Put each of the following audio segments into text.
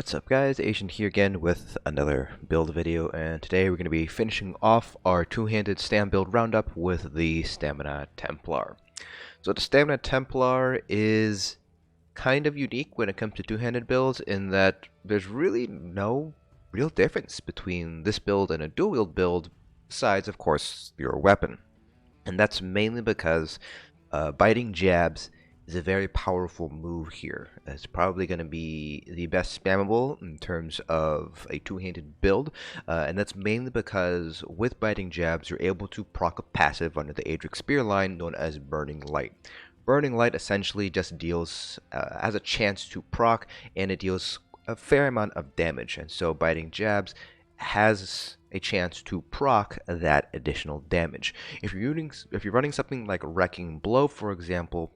What's up guys, Asian here again with another build video, and today we're going to be finishing off our two-handed stam build roundup with the Stamina Templar. So the Stamina Templar is kind of unique when it comes to two-handed builds in that there's really no real difference between this build and a dual-wield build besides, of course, your weapon. And that's mainly because biting jabs is a very powerful move here. It's probably going to be the best spammable in terms of a two-handed build, and that's mainly because with biting jabs you're able to proc a passive under the Adric Spear line known as Burning Light. Burning Light essentially just deals, has a chance to proc, and it deals a fair amount of damage, and so biting jabs has a chance to proc that additional damage. If you're running something like Wrecking Blow, for example,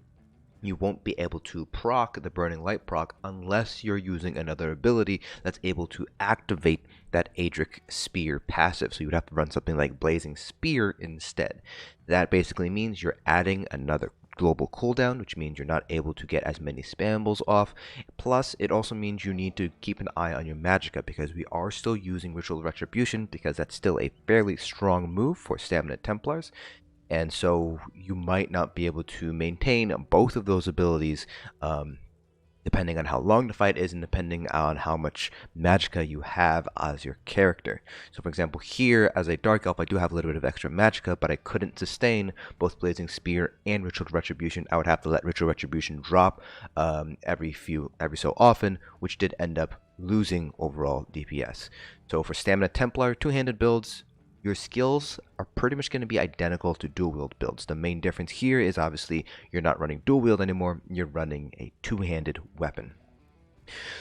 you won't be able to proc the Burning Light proc unless you're using another ability that's able to activate that Adric Spear passive. So you would have to run something like Blazing Spear instead. That basically means you're adding another global cooldown, which means you're not able to get as many spambles off. Plus, it also means you need to keep an eye on your magicka, because we are still using Ritual Retribution, because that's still a fairly strong move for Stamina Templars. And so you might not be able to maintain both of those abilities depending on how long the fight is and depending on how much magicka you have as your character. So for example, here as a Dark Elf I do have a little bit of extra magicka, but I couldn't sustain both Blazing Spear and Ritual Retribution. I would have to let Ritual Retribution drop every so often, which did end up losing overall DPS. So for Stamina Templar two-handed builds, your skills are pretty much going to be identical to dual-wield builds. The main difference here is obviously you're not running dual-wield anymore, you're running a two-handed weapon.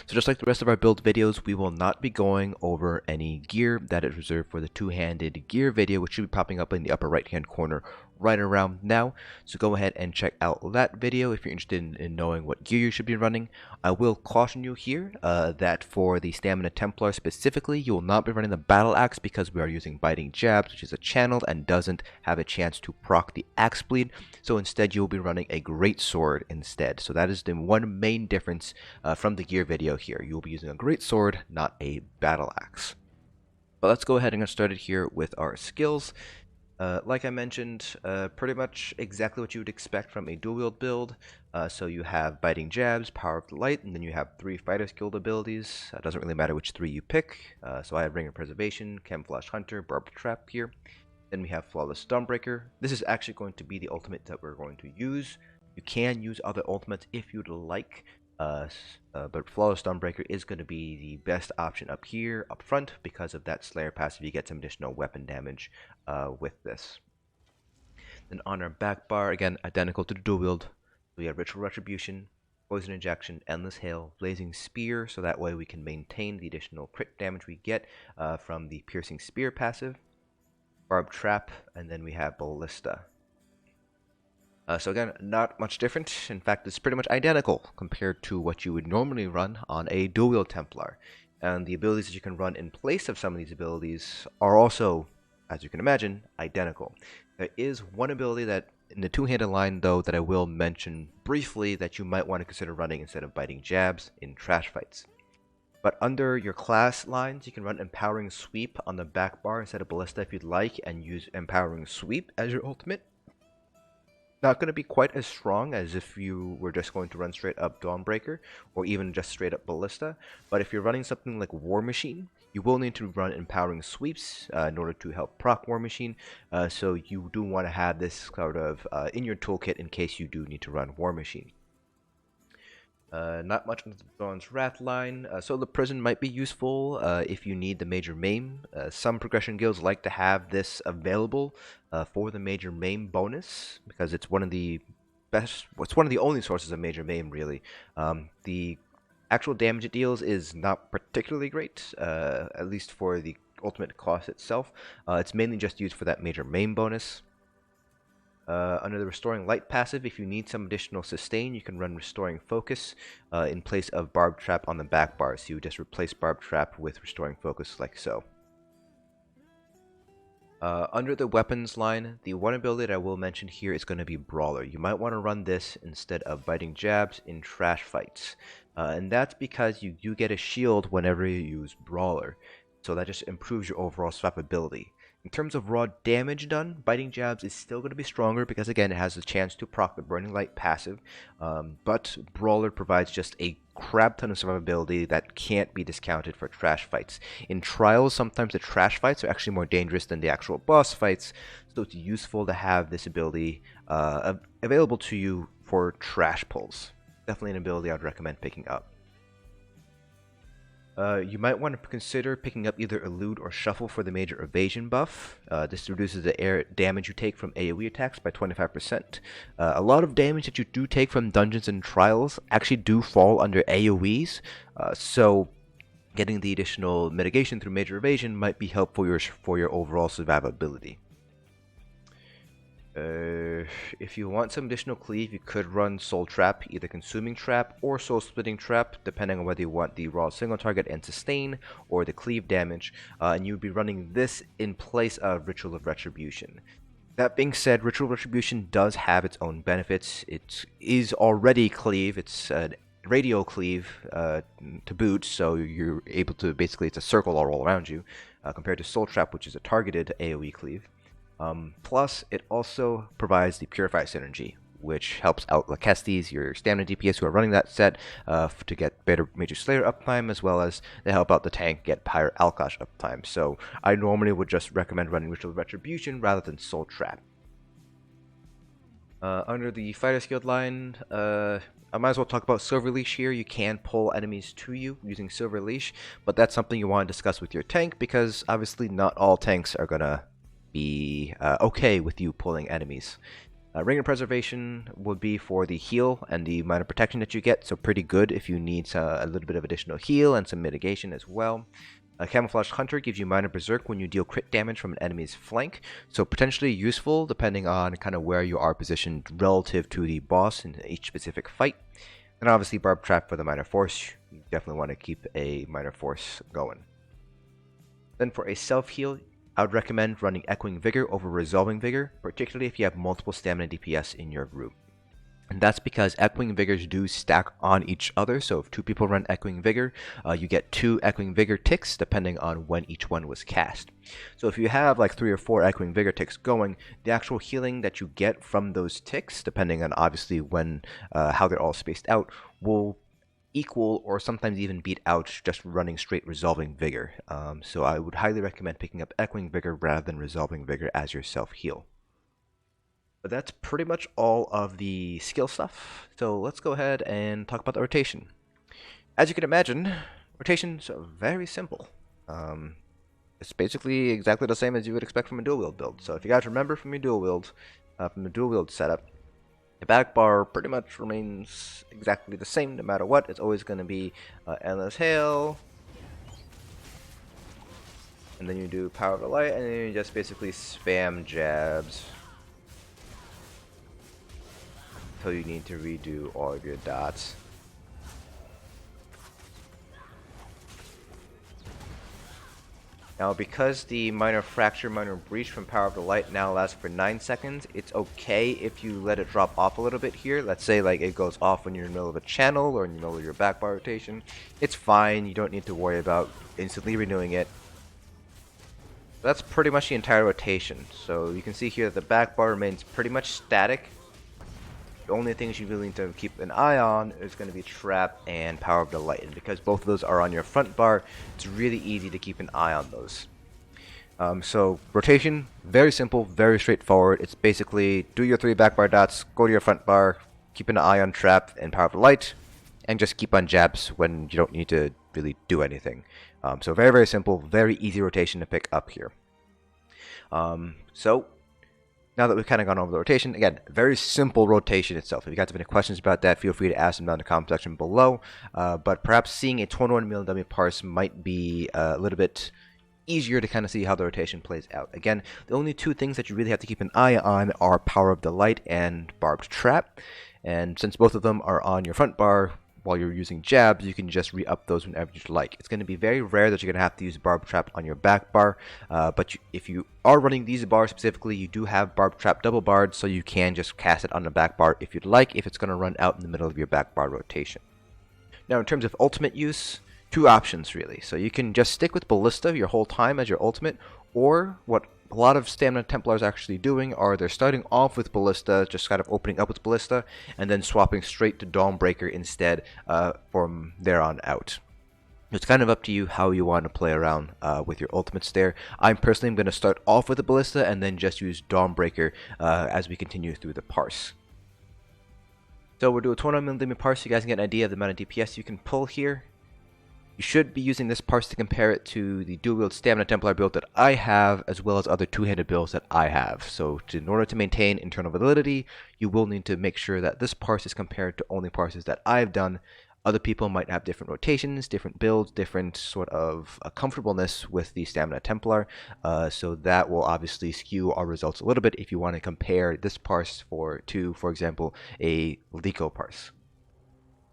So just like the rest of our build videos, we will not be going over any gear that is reserved for the two-handed gear video, which should be popping up in the upper right-hand corner right around now. So go ahead and check out that video if you're interested in knowing what gear you should be running. I will caution you here that for the Stamina Templar specifically, you will not be running the Battle Axe because we are using Biting Jabs, which is a channeled and doesn't have a chance to proc the Axe Bleed. So instead, you will be running a Greatsword instead. So that is the one main difference from the gear video here. You will be using a Greatsword, not a Battle Axe. But let's go ahead and get started here with our skills. Like I mentioned, pretty much exactly what you would expect from a dual-wield build. So you have Biting Jabs, Power of the Light, and then you have 3 Fighter Skilled abilities. It doesn't really matter which 3 you pick. So I have Ring of Preservation, Camouflage Hunter, Barbed Trap here. Then we have Flawless Dawnbreaker. This is actually going to be the ultimate that we're going to use. You can use other ultimates if you'd like. But Flawless Dawnbreaker is going to be the best option up here, up front, because of that Slayer passive. You get some additional weapon damage with this. Then on our back bar, again, identical to the dual wield, we have Ritual Retribution, Poison Injection, Endless Hail, Blazing Spear, so that way we can maintain the additional crit damage we get from the Piercing Spear passive, Barbed Trap, and then we have Ballista. So again, not much different. In fact, it's pretty much identical compared to what you would normally run on a dual-wield Templar. And the abilities that you can run in place of some of these abilities are also, as you can imagine, identical. There is one ability that in the two-handed line, though, that I will mention briefly that you might want to consider running instead of Biting Jabs in trash fights. But under your class lines, you can run Empowering Sweep on the back bar instead of Ballista if you'd like, and use Empowering Sweep as your ultimate. Not going to be quite as strong as if you were just going to run straight up Dawnbreaker or even just straight up Ballista, but if you're running something like War Machine, you will need to run Empowering Sweeps in order to help proc War Machine, so you do want to have this sort of in your toolkit in case you do need to run War Machine. Not much on the Dawn's Wrath line, so the Prison might be useful if you need the Major Maim. Some progression guilds like to have this available for the Major Maim bonus, because it's one of the best, it's one of the only sources of Major Maim really. The actual damage it deals is not particularly great, at least for the ultimate cost itself. It's mainly just used for that Major Maim bonus. Under the Restoring Light passive, if you need some additional sustain, you can run Restoring Focus in place of Barbed Trap on the back bar. So you just replace Barbed Trap with Restoring Focus like so. Under the weapons line, the one ability that I will mention here is going to be Brawler. You might want to run this instead of Biting Jabs in trash fights. And that's because you do get a shield whenever you use Brawler, so that just improves your overall swappability. In terms of raw damage done, Biting Jabs is still going to be stronger because, again, it has the chance to proc the Burning Light passive, but Brawler provides just a crap ton of survivability that can't be discounted for trash fights. In Trials, sometimes the trash fights are actually more dangerous than the actual boss fights, so it's useful to have this ability available to you for trash pulls. Definitely an ability I'd recommend picking up. You might want to consider picking up either Elude or Shuffle for the major evasion buff. This reduces the air damage you take from AoE attacks by 25%. A lot of damage that you do take from dungeons and trials actually do fall under AoEs, so getting the additional mitigation through major evasion might be helpful for your overall survivability. If you want some additional cleave, you could run Soul Trap, either Consuming Trap or Soul Splitting Trap, depending on whether you want the raw single target and sustain or the cleave damage, and you would be running this in place of Ritual of Retribution. That being said, Ritual of Retribution does have its own benefits. It is already cleave, it's radio cleave to boot, so you're able to basically, it's a circle all around you, compared to Soul Trap, which is a targeted AoE cleave. Plus, it also provides the Purify synergy, which helps out Lokkestiiz, your stamina DPS who are running that set, to get better Major Slayer uptime, as well as to help out the tank get higher Alkosh uptime. So I normally would just recommend running Ritual of Retribution rather than Soul Trap. Under the Fighter's Guild line, I might as well talk about Silver Leash here. You can pull enemies to you using Silver Leash, but that's something you want to discuss with your tank, because obviously not all tanks are gonna be okay with you pulling enemies. Ring of Preservation would be for the heal and the minor protection that you get, so pretty good if you need a little bit of additional heal and some mitigation as well. Camouflage Hunter gives you minor berserk when you deal crit damage from an enemy's flank, so potentially useful depending on kind of where you are positioned relative to the boss in each specific fight. And obviously Barbed Trap for the minor force. You definitely want to keep a minor force going. Then for a self heal, I would recommend running Echoing Vigor over Resolving Vigor, particularly if you have multiple stamina DPS in your group. And that's because Echoing Vigors do stack on each other, so if two people run Echoing Vigor, you get 2 Echoing Vigor ticks depending on when each one was cast. So if you have like 3 or 4 Echoing Vigor ticks going, the actual healing that you get from those ticks, depending on obviously when how they're all spaced out, will equal or sometimes even beat out just running straight Resolving Vigor. So I would highly recommend picking up Echoing Vigor rather than Resolving Vigor as your self-heal. But that's pretty much all of the skill stuff. So let's go ahead and talk about the rotation. As you can imagine, rotation's very simple. It's basically exactly the same as you would expect from a dual wield build. So if you guys remember from your dual wield setup, the back bar pretty much remains exactly the same no matter what. It's always going to be Endless Hail, and then you do Power of the Light, and then you just basically spam jabs until you need to redo all of your dots. Now, because the Minor Fracture, Minor Breach from Power of the Light now lasts for 9 seconds, it's okay if you let it drop off a little bit here. Let's say like it goes off when you're in the middle of a channel or in the middle of your back bar rotation. It's fine, you don't need to worry about instantly renewing it. That's pretty much the entire rotation. So you can see here that the back bar remains pretty much static. The only things you really need to keep an eye on is going to be Trap and Power of the Light. And because both of those are on your front bar, it's really easy to keep an eye on those. So rotation, very simple, very straightforward. It's basically do your 3 back bar dots, go to your front bar, keep an eye on Trap and Power of the Light, and just keep on jabs when you don't need to really do anything. So very, very simple, very easy rotation to pick up here. So now that we've kind of gone over the rotation, again, very simple rotation itself. If you guys have any questions about that, feel free to ask them down in the comment section below. But perhaps seeing a 21 mW parse might be a little bit easier to kind of see how the rotation plays out. Again, the only 2 things that you really have to keep an eye on are Power of the Light and Barbed Trap. And since both of them are on your front bar, while you're using jabs, you can just re-up those whenever you'd like. It's going to be very rare that you're going to have to use Barbed Trap on your back bar, but if you are running these bars specifically, you do have Barbed Trap double barred, so you can just cast it on the back bar if you'd like, if it's going to run out in the middle of your back bar rotation. Now, in terms of ultimate use, two options really. So you can just stick with Ballista your whole time as your ultimate, or what a lot of Stamina Templars actually doing are they're starting off with Ballista, just kind of opening up with Ballista, and then swapping straight to Dawnbreaker instead from there on out. It's kind of up to you how you want to play around with your ultimates there. I'm personally going to start off with the Ballista and then just use Dawnbreaker as we continue through the parse. So we'll do a 21 limit parse so you guys can get an idea of the amount of DPS you can pull here. You should be using this parse to compare it to the dual wield Stamina Templar build that I have, as well as other two-handed builds that I have. So in order to maintain internal validity, you will need to make sure that this parse is compared to only parses that I've done. Other people might have different rotations, different builds, different sort of comfortableness with the Stamina Templar, so that will obviously skew our results a little bit if you want to compare this parse to, for example, a Leco parse.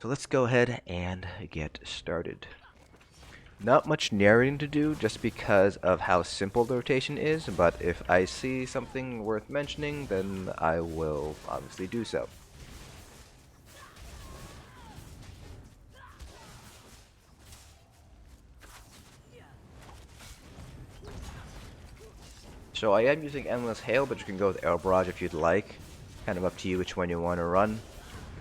So let's go ahead and get started. Not much narrating to do just because of how simple the rotation is, but if I see something worth mentioning, then I will obviously do so. So I am using Endless Hail, but you can go with Air Barrage if you'd like. Kind of up to you which one you want to run.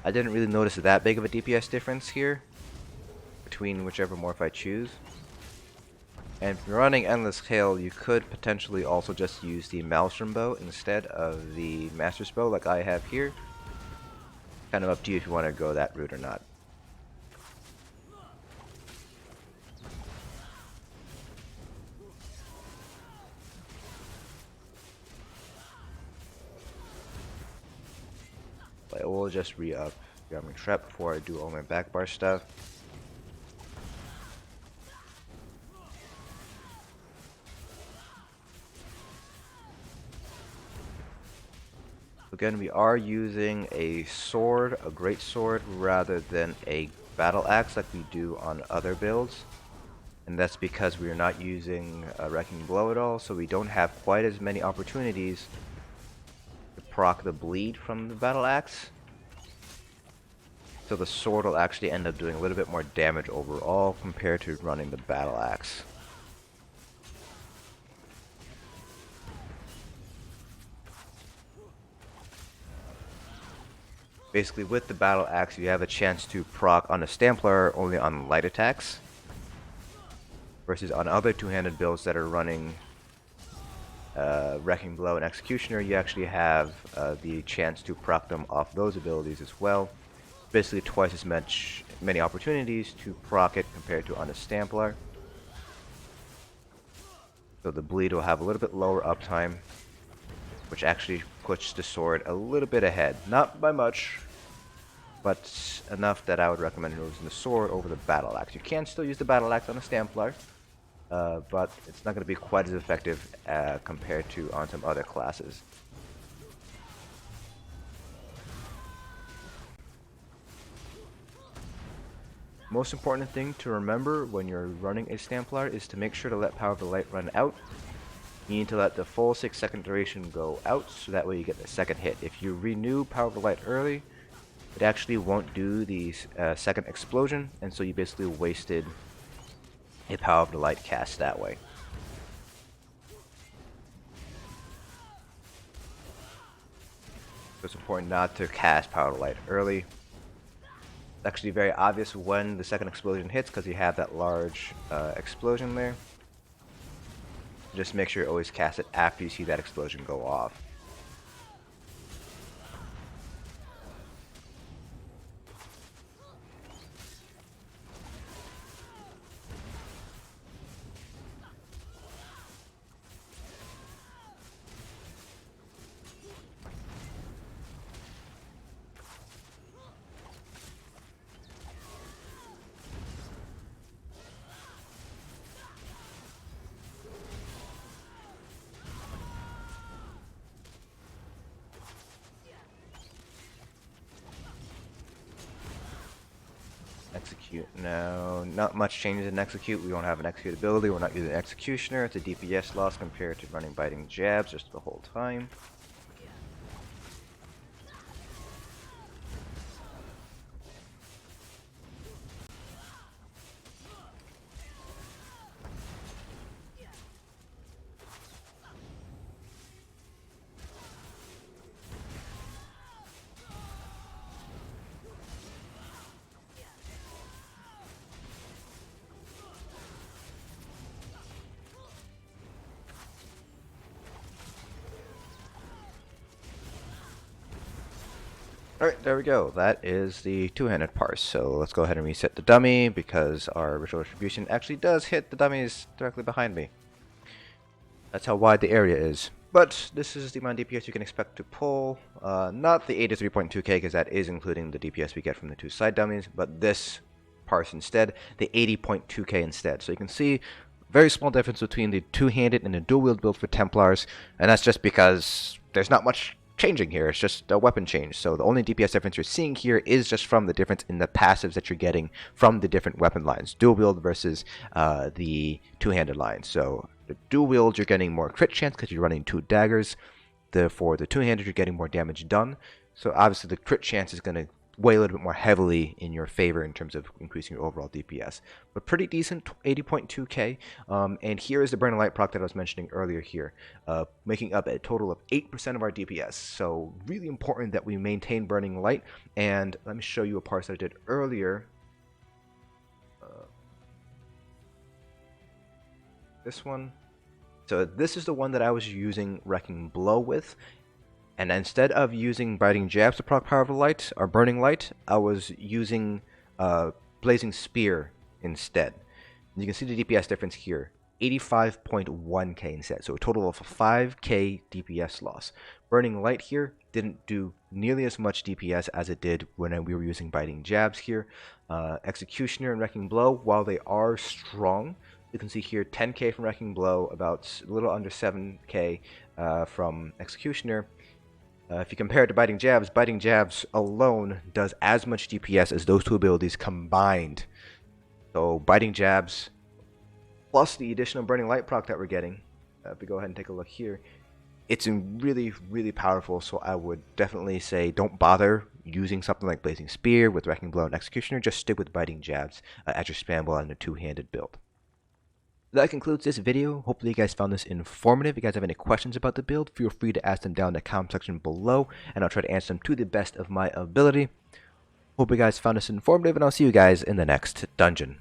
I didn't really notice that big of a DPS difference here between whichever morph I choose. And if you're running Endless Hail, you could potentially also just use the Maelstrom Bow instead of the Master's Bow like I have here. Kind of up to you if you want to go that route or not. I will just re-up Arming Trap before I do all my back bar stuff. Again, we are using a sword, a greatsword, rather than a battle axe like we do on other builds. And that's because we are not using a Wrecking Blow at all, so we don't have quite as many opportunities to proc the bleed from the battle axe. So the sword will actually end up doing a little bit more damage overall compared to running the battle axe. Basically, with the battle axe, you have a chance to proc on a Stamplar only on light attacks, versus on other two-handed builds that are running Wrecking Blow and Executioner, you actually have the chance to proc them off those abilities as well. Basically, twice as many opportunities to proc it compared to on a Stamplar. So the bleed will have a little bit lower uptime, which actually puts the sword a little bit ahead. Not by much, but enough that I would recommend using the sword over the battle axe. You can still use the battle axe on a Stamplar, but it's not going to be quite as effective compared to on some other classes. Most important thing to remember when you're running a Stamplar is to make sure to let Power of the Light run out. You need to let the full 6-second duration go out, so that way you get the second hit. If you renew Power of the Light early, it actually won't do the second explosion, and so you basically wasted a Power of the Light cast that way. So it's important not to cast Power of the Light early. It's actually very obvious when the second explosion hits because you have that large explosion there. Just make sure you always cast it after you see that explosion go off. Execute. No, not much changes in execute. We don't have an execute ability. We're not using executioner. It's a DPS loss compared to running biting jabs just the whole time. Alright, there we go. That is the two-handed parse. So let's go ahead and reset the dummy because our ritual retribution actually does hit the dummies directly behind me. That's how wide the area is. But this is the amount of DPS you can expect to pull. Not the 83.2k because that is including the DPS we get from the two side dummies, but this parse instead, the 80.2k instead. So you can see very small difference between the two-handed and the dual-wield build for Templars, and that's just because there's not much changing here. It's just a weapon change. So the only DPS difference you're seeing here is just from the difference in the passives that you're getting from the different weapon lines. Dual wield versus the two-handed line. So the dual wield you're getting more crit chance because you're running two daggers. For the two-handed you're getting more damage done. So obviously the crit chance is going to weigh a little bit more heavily in your favor in terms of increasing your overall DPS. But pretty decent, 80.2k. And here is the Burning Light proc that I was mentioning earlier here, making up a total of 8% of our DPS. So really important that we maintain Burning Light. And let me show you a parse that I did earlier. This one. So this is the one that I was using Wrecking Blow with. And instead of using Biting Jabs to proc Power of Light or Burning Light, I was using Blazing Spear instead. And you can see the DPS difference here, 85.1k instead, so a total of 5k DPS loss. Burning Light here didn't do nearly as much DPS as it did when we were using Biting Jabs here. Executioner and Wrecking Blow, while they are strong, you can see here 10k from Wrecking Blow, about a little under 7k from Executioner. If you compare it to Biting Jabs alone does as much DPS as those two abilities combined. So Biting Jabs plus the additional Burning Light proc that we're getting, if we go ahead and take a look here, it's really, really powerful. So I would definitely say don't bother using something like Blazing Spear with Wrecking Blow and Executioner. Just stick with Biting Jabs as your spam ball and a two-handed build. That concludes this video. Hopefully you guys found this informative. If you guys have any questions about the build, feel free to ask them down in the comment section below, and I'll try to answer them to the best of my ability. Hope you guys found this informative, and I'll see you guys in the next dungeon.